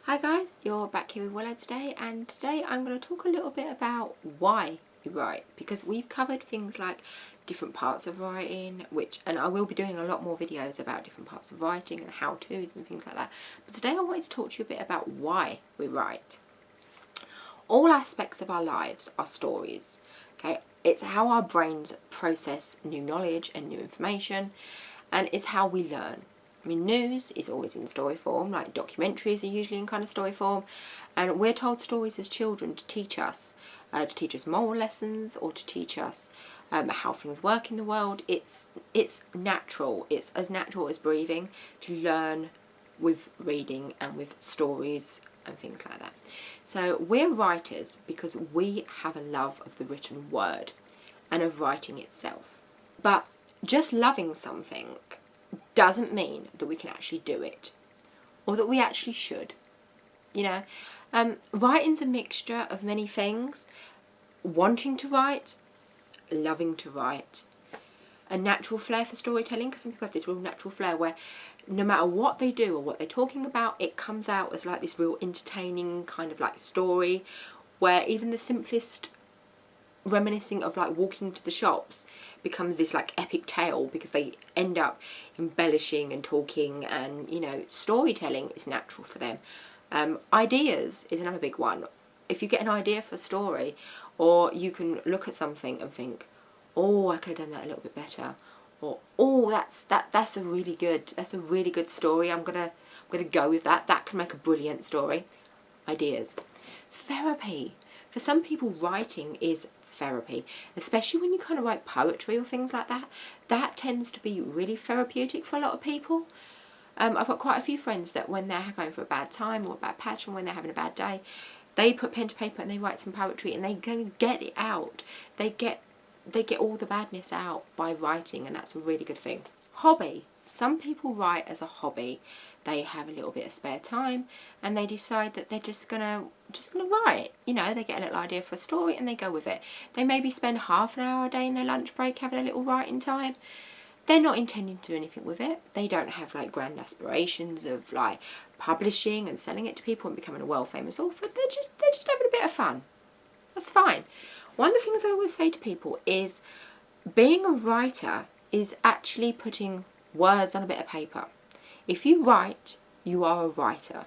Hi guys, you're back here with Willow today, and today I'm going to talk a little bit about why we write, because we've covered things like different parts of writing, and I will be doing a lot more videos about different parts of writing and how-tos and things like that, but today I wanted to talk to you a bit about why we write. All aspects of our lives are stories, okay? It's how our brains process new knowledge and new information, and it's how we learn. I mean, news is always in story form, like documentaries are usually in kind of story form, and we're told stories as children to teach us moral lessons, or to teach us how things work in the world. It's natural. It's as natural as breathing to learn with reading and with stories and things like that. So we're writers because we have a love of the written word and of writing itself. But just loving something doesn't mean that we can actually do it, or that we actually should. You know, writing's a mixture of many things: wanting to write, loving to write, a natural flair for storytelling, because some people have this real natural flair where no matter what they do or what they're talking about, it comes out as like this real entertaining kind of like story, where even the simplest reminiscing of like walking to the shops becomes this like epic tale, because they end up embellishing and talking, and you know, storytelling is natural for them. Ideas is another big one. If you get an idea for a story, or you can look at something and think, oh, I could have done that a little bit better, or oh, that's a really good story, I'm gonna go with that, that can make a brilliant story. Ideas. Therapy. For some people, writing is therapy, especially when you kind of write poetry or things like that. That tends to be really therapeutic for a lot of people. I've got quite a few friends that when they're going through a bad time or a bad patch, and when they're having a bad day, they put pen to paper and they write some poetry, and they can get it out. They get all the badness out by writing, and that's a really good thing. Hobby. Some people write as a hobby. They have a little bit of spare time and they decide that they're just gonna write. You know, they get a little idea for a story and they go with it. They maybe spend half an hour a day in their lunch break having a little writing time. They're not intending to do anything with it. They don't have like grand aspirations of like publishing and selling it to people and becoming a world famous author. They're just having a bit of fun. That's fine. One of the things I always say to people is being a writer is actually putting words on a bit of paper. If you write, you are a writer.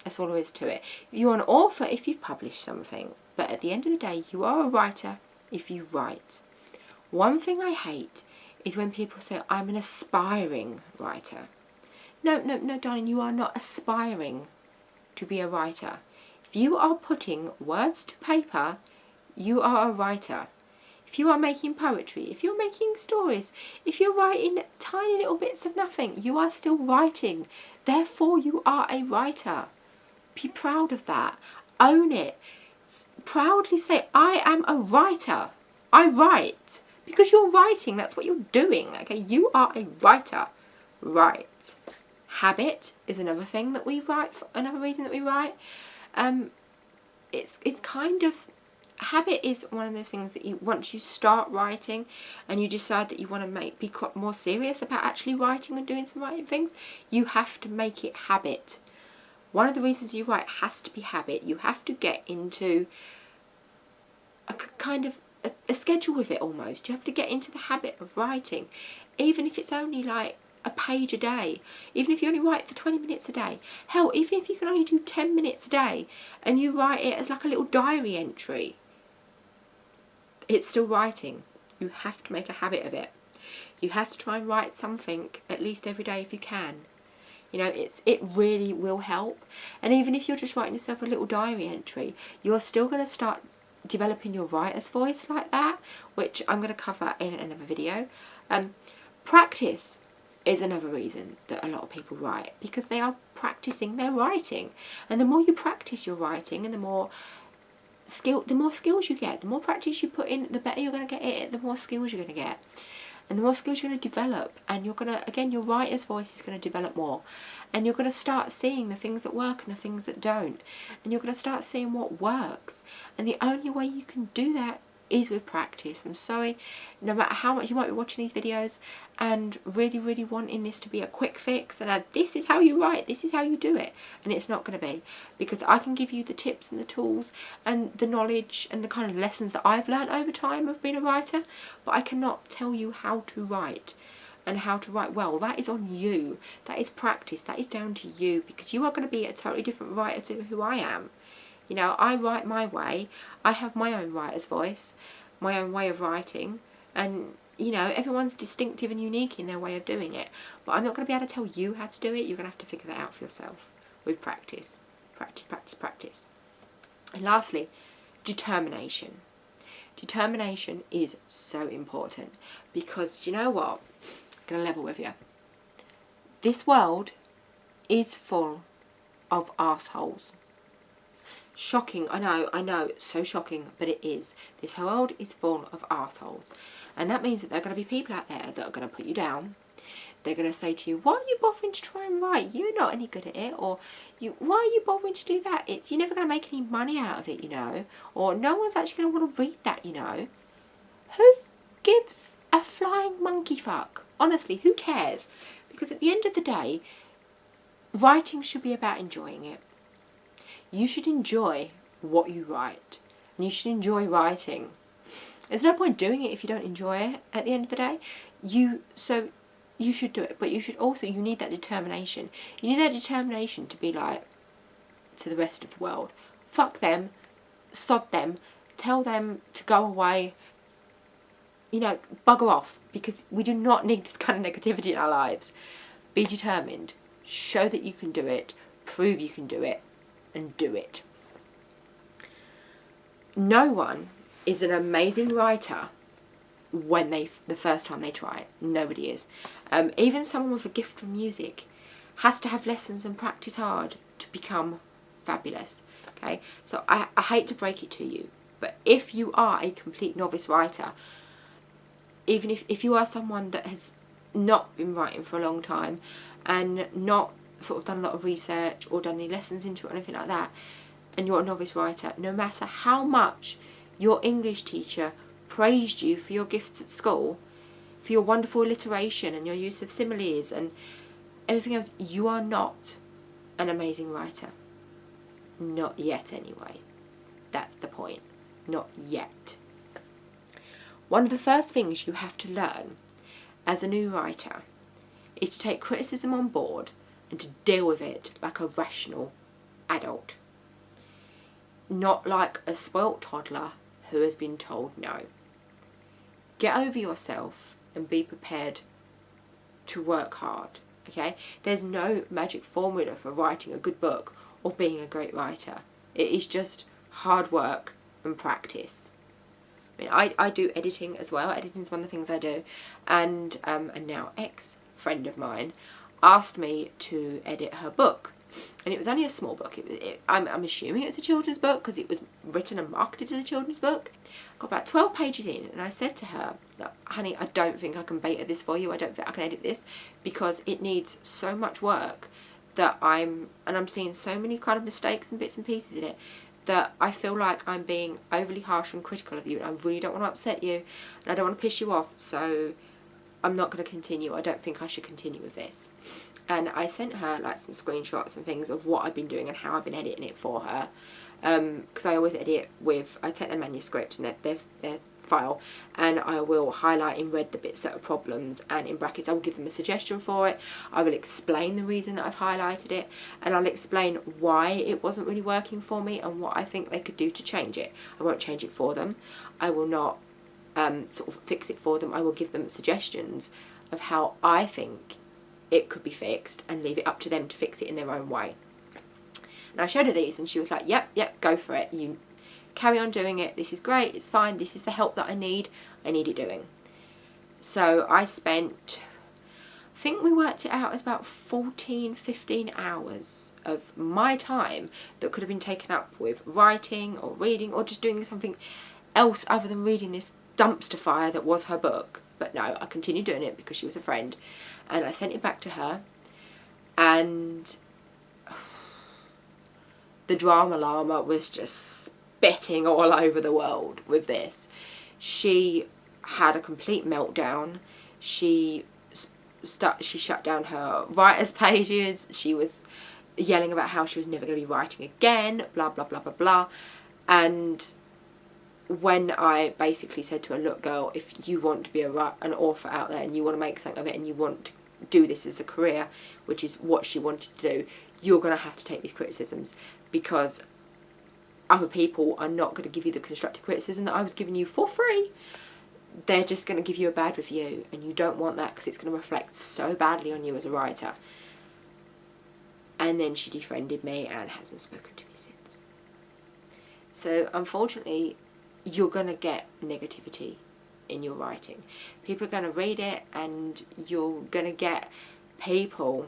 That's all there is to it. You're an author if you've published something, but at the end of the day, you are a writer if you write. One thing I hate is when people say, I'm an aspiring writer. No, darling, you are not aspiring to be a writer. If you are putting words to paper, you are a writer. If you are making poetry, if you're making stories, if you're writing tiny little bits of nothing, you are still writing. Therefore, you are a writer. Be proud of that. Own it. Proudly say, I am a writer. I write. Because you're writing, that's what you're doing. Okay, you are a writer. Right. Habit is another thing that we write, another reason that we write. It's kind of... Habit is one of those things that you, once you start writing and you decide that you want to be more serious about actually writing and doing some writing things, you have to make it habit. One of the reasons you write has to be habit. You have to get into a kind of a schedule with it almost. You have to get into the habit of writing, even if it's only like a page a day, even if you only write for 20 minutes a day. Hell, even if you can only do 10 minutes a day and you write it as like a little diary entry, it's still writing. You have to make a habit of it. You have to try and write something at least every day if you can. You know, it really will help. And even if you're just writing yourself a little diary entry, you're still going to start developing your writer's voice like that, which I'm going to cover in another video. Practice is another reason that a lot of people write, because they are practicing their writing. And the more you practice your writing, and the more skills you get, the more practice you put in, the better you're going to get at it, the more skills you're going to get. And the more skills you're going to develop, and you're going to, again, your writer's voice is going to develop more. And you're going to start seeing the things that work and the things that don't. And you're going to start seeing what works. And the only way you can do that is with practice. I'm sorry, no matter how much you might be watching these videos and really wanting this to be a quick fix and this is how you write, this is how you do it, and it's not going to be, because I can give you the tips and the tools and the knowledge and the kind of lessons that I've learned over time of being a writer, but I cannot tell you how to write and how to write well. That is on you. That is practice. That is down to you, because you are going to be a totally different writer to who I am. You know, I write my way. I have my own writer's voice, my own way of writing, and you know, everyone's distinctive and unique in their way of doing it. But I'm not going to be able to tell you how to do it. You're going to have to figure that out for yourself with practice. Practice, practice, practice. And lastly, determination. Determination is so important, because do you know what? I'm going to level with you. This world is full of assholes. Shocking, I know, it's so shocking, but it is. This world is full of assholes. And that means that there are going to be people out there that are going to put you down. They're going to say to you, why are you bothering to try and write? You're not any good at it. Or, why are you bothering to do that? You're never going to make any money out of it, you know. Or, no one's actually going to want to read that, you know. Who gives a flying monkey fuck? Honestly, who cares? Because at the end of the day, writing should be about enjoying it. You should enjoy what you write. And you should enjoy writing. There's no point doing it if you don't enjoy it at the end of the day. So you should do it. But you need that determination. You need that determination to be like to the rest of the world. Fuck them. Sod them. Tell them to go away. You know, bugger off, because we do not need this kind of negativity in our lives. Be determined. Show that you can do it. Prove you can do it. And do it. No one is an amazing writer when the first time they try it. Nobody is. Even someone with a gift for music has to have lessons and practice hard to become fabulous. Okay, so I hate to break it to you, but if you are a complete novice writer, even if you are someone that has not been writing for a long time and not sort of done a lot of research or done any lessons into it or anything like that, and you're a novice writer, no matter how much your English teacher praised you for your gifts at school, for your wonderful alliteration and your use of similes and everything else, you are not an amazing writer. Not yet anyway. That's the point. Not yet. One of the first things you have to learn as a new writer is to take criticism on board and to deal with it like a rational adult. Not like a spoilt toddler who has been told no. Get over yourself and be prepared to work hard, okay? There's no magic formula for writing a good book or being a great writer. It is just hard work and practice. I mean, I do editing as well. Editing is one of the things I do. And a now ex-friend of mine asked me to edit her book. And it was only a small book. I'm assuming it's a children's book because it was written and marketed as a children's book. Got about 12 pages in, and I said to her, honey, I don't think I can beta this for you. I don't think I can edit this because it needs so much work that I'm seeing so many kind of mistakes and bits and pieces in it that I feel like I'm being overly harsh and critical of you, and I really don't want to upset you, and I don't want to piss you off, so I'm not going to continue. I don't think I should continue with this. And I sent her like some screenshots and things of what I've been doing and how I've been editing it for her, because I always edit with, I take their manuscript and their file, and I will highlight in red the bits that are problems, and in brackets I will give them a suggestion for it. I will explain the reason that I've highlighted it, and I'll explain why it wasn't really working for me and what I think they could do to change it. I won't change it for them. I will not sort of fix it for them. I will give them suggestions of how I think it could be fixed and leave it up to them to fix it in their own way. And I showed her these and she was like, yep, go for it. You carry on doing it. This is great. It's fine. This is the help that I need it doing. So I spent, I think we worked it out as about 14, 15 hours of my time that could have been taken up with writing or reading or just doing something else other than reading this dumpster fire that was her book. But no, I continued doing it because she was a friend, and I sent it back to her, and the drama llama was just spitting all over the world with this, She had a complete meltdown. She shut down her writer's pages. She was yelling about how she was never going to be writing again, blah blah blah blah blah. And when I basically said to her, look girl, if you want to be an author out there and you want to make something of it and you want to do this as a career, which is what she wanted to do, you're going to have to take these criticisms, because other people are not going to give you the constructive criticism that I was giving you for free. They're just going to give you a bad review, and you don't want that because it's going to reflect so badly on you as a writer. And then she defriended me and hasn't spoken to me since. So unfortunately, you're going to get negativity in your writing. People are going to read it, and you're going to get people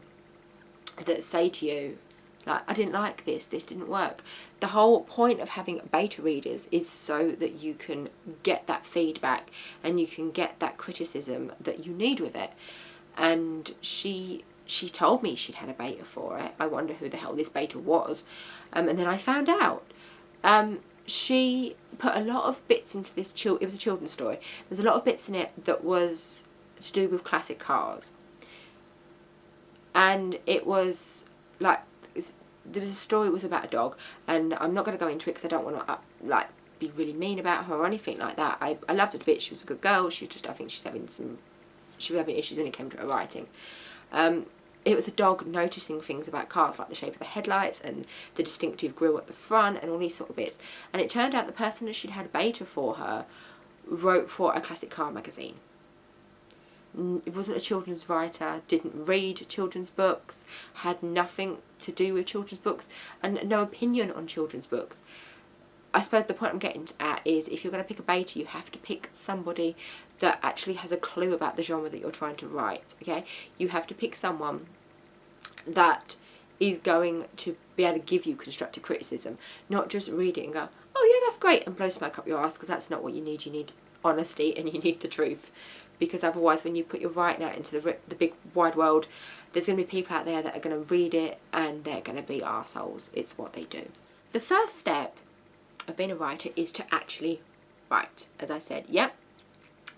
that say to you, like, I didn't like this didn't work. The whole point of having beta readers is so that you can get that feedback and you can get that criticism that you need with it. And she told me she'd had a beta for it. I wonder who the hell this beta was. And then I found out. She put a lot of bits into this, it was a children's story. There's a lot of bits in it that was to do with classic cars. And it was like, there was a story, it was about a dog, and I'm not going to go into it because I don't want to like be really mean about her or anything like that. I loved her a bit. She was a good girl. She just, I think she was having issues when it came to her writing. It was a dog noticing things about cars, like the shape of the headlights and the distinctive grille at the front and all these sort of bits. And it turned out the person that she'd had a beta for her wrote for a classic car magazine. It wasn't a children's writer, didn't read children's books, had nothing to do with children's books, and no opinion on children's books. I suppose the point I'm getting at is, if you're going to pick a beta, you have to pick somebody that actually has a clue about the genre that you're trying to write, okay? You have to pick someone that is going to be able to give you constructive criticism, not just read it and go, oh yeah, that's great, and blow smoke up your ass, because that's not what you need. You need honesty and you need the truth. Because otherwise, when you put your writing out into the big wide world, there's going to be people out there that are going to read it and they're going to be arseholes. It's what they do. The first step of being a writer is to actually write. As I said, yep,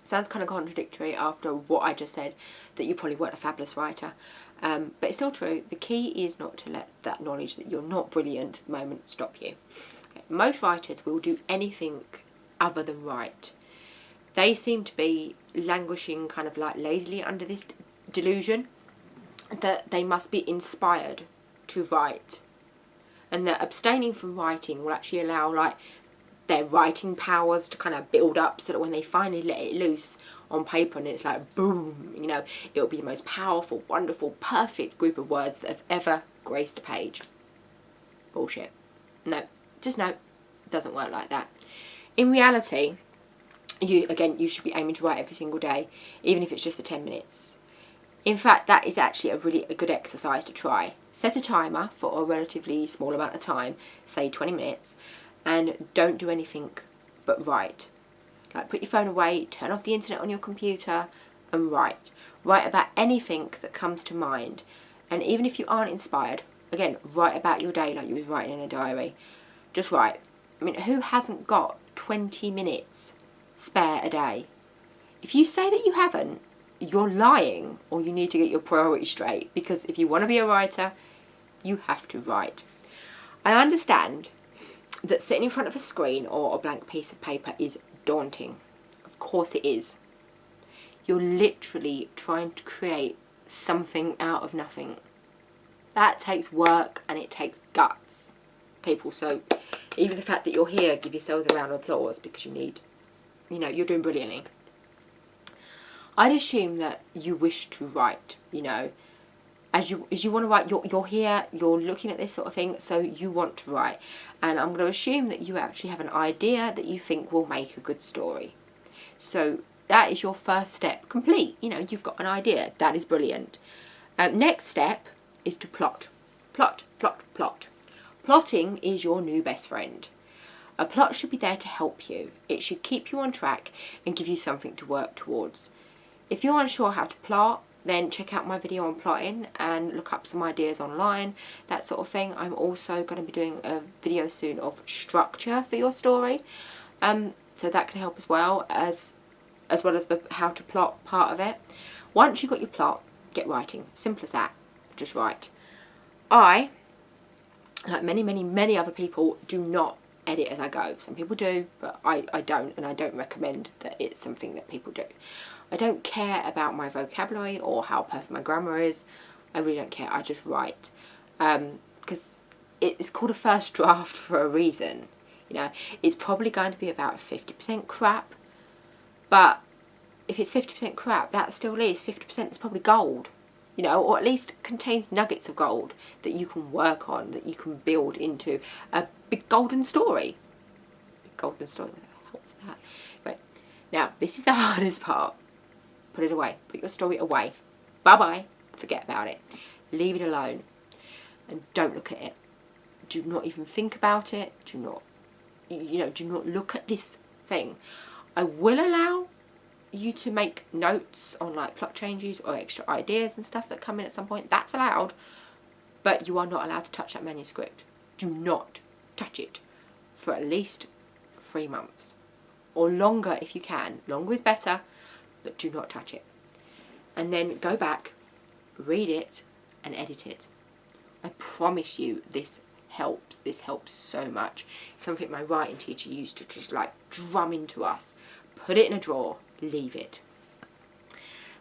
sounds kind of contradictory after what I just said, that you probably weren't a fabulous writer. But it's still true. The key is not to let that knowledge that you're not brilliant moment stop you. Okay. Most writers will do anything other than write. They seem to be languishing kind of like lazily under this delusion that they must be inspired to write, and that abstaining from writing will actually allow like their writing powers to kind of build up, so that when they finally let it loose on paper and it's like boom, you know, it'll be the most powerful, wonderful, perfect group of words that have ever graced a page. Bullshit. No, just no, it doesn't work like that. In reality, you should be aiming to write every single day, even if it's just for 10 minutes. In fact, that is actually a good exercise to try. Set a timer for a relatively small amount of time, say 20 minutes, and don't do anything but write. Like, put your phone away, turn off the internet on your computer, and write. Write about anything that comes to mind. And even if you aren't inspired, again, write about your day like you was writing in a diary. Just write. I mean, who hasn't got 20 minutes spare a day? If you say that you haven't, you're lying, or you need to get your priorities straight, because if you want to be a writer, you have to write. I understand that sitting in front of a screen or a blank piece of paper is daunting. Of course it is. You're literally trying to create something out of nothing. That takes work and it takes guts, people. So even the fact that you're here, give yourselves a round of applause, because you need, you know, you're doing brilliantly. I'd assume that you wish to write, you know, as you want to write, you're here, you're looking at this sort of thing, so you want to write. And I'm going to assume that you actually have an idea that you think will make a good story. So that is your first step complete. You know, you've got an idea. That is brilliant. Next step is to plot. Plot, plot, plot. Plotting is your new best friend. A plot should be there to help you. It should keep you on track and give you something to work towards. If you're unsure how to plot, then check out my video on plotting and look up some ideas online, that sort of thing. I'm also going to be doing a video soon of structure for your story. so that can help as well as the how to plot part of it. Once you've got your plot, get writing. Simple as that. Just write. I, like many other people, do not edit as I go. Some people do, but I don't, and I don't recommend that it's something that people do. I don't care about my vocabulary or how perfect my grammar is. I really don't care. I just write, because it's called a first draft for a reason. You know, it's probably going to be about 50% crap, but if it's 50% crap, that still leaves 50% that's probably gold, you know, or at least contains nuggets of gold that you can work on, that you can build into a big golden story. Big golden story, what the hell was that? Right, now this is the hardest part. Put it away. Put your story away. Bye-bye. Forget about it. Leave it alone. And don't look at it. Do not even think about it. Do not, you know, do not look at this thing. I will allow you to make notes on like plot changes or extra ideas and stuff that come in at some point. That's allowed, but you are not allowed to touch that manuscript. Do not touch it for at least 3 months or longer if you can. Longer is better, but do not touch it. And then go back, read it and edit it. I promise you this helps. This helps so much. Something my writing teacher used to just like drum into us. Put it in a drawer. Leave it.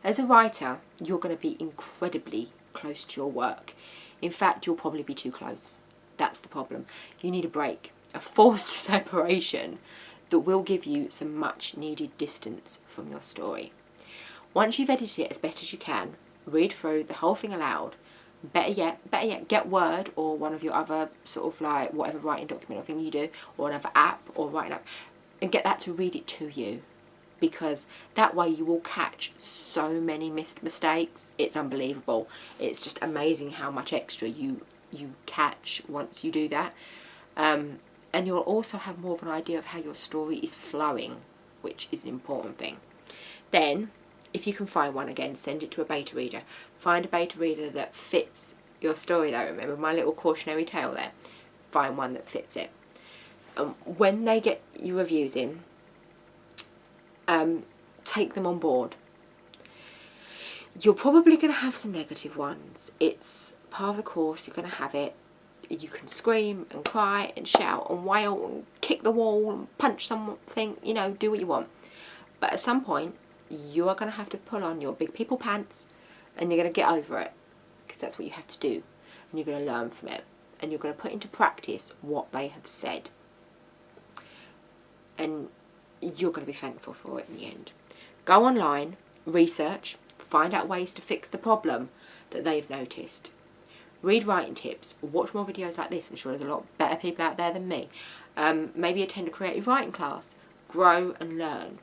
As a writer, you're going to be incredibly close to your work. In fact, you'll probably be too close. That's the problem. You need a break, a forced separation that will give you some much needed distance from your story. Once you've edited it as best as you can, read through the whole thing aloud. Better yet, get Word or one of your other sort of like whatever writing document or thing you do, or another app or writing app, and get that to read it to you. Because that way you will catch so many missed mistakes. It's unbelievable. It's just amazing how much extra you catch once you do that. And you'll also have more of an idea of how your story is flowing, which is an important thing. Then, if you can find one, again, send it to a beta reader. Find a beta reader that fits your story though. Remember my little cautionary tale there? Find one that fits it. When they get your reviews in, take them on board. You're probably going to have some negative ones. It's part of the course. You're going to have it. You can scream and cry and shout and wail and kick the wall and punch something, you know, do what you want. But at some point, you are going to have to pull on your big people pants and you're going to get over it, because that's what you have to do. And you're going to learn from it. And you're going to put into practice what they have said. And you're going to be thankful for it in the end. Go online, research, find out ways to fix the problem that they've noticed. Read writing tips, watch more videos like this. I'm sure there's a lot better people out there than me. Maybe attend a creative writing class. Grow and learn.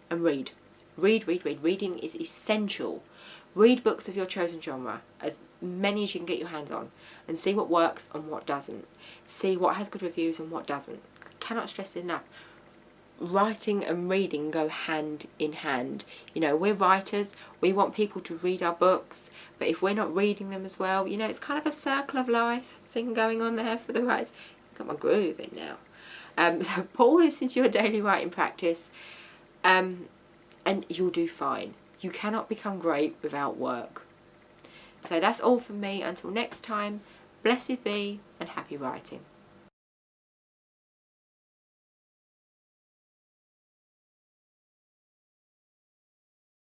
And read. Read. Reading is essential. Read books of your chosen genre, as many as you can get your hands on, and see what works and what doesn't. See what has good reviews and what doesn't. I cannot stress it enough. Writing and reading go hand in hand. You know, we're writers, we want people to read our books, but if we're not reading them as well, you know, it's kind of a circle of life thing going on there for the writers. I've got my groove in now. So pour this into your daily writing practice, and you'll do fine. You cannot become great without work. So that's all from me. Until next time, blessed be and happy writing.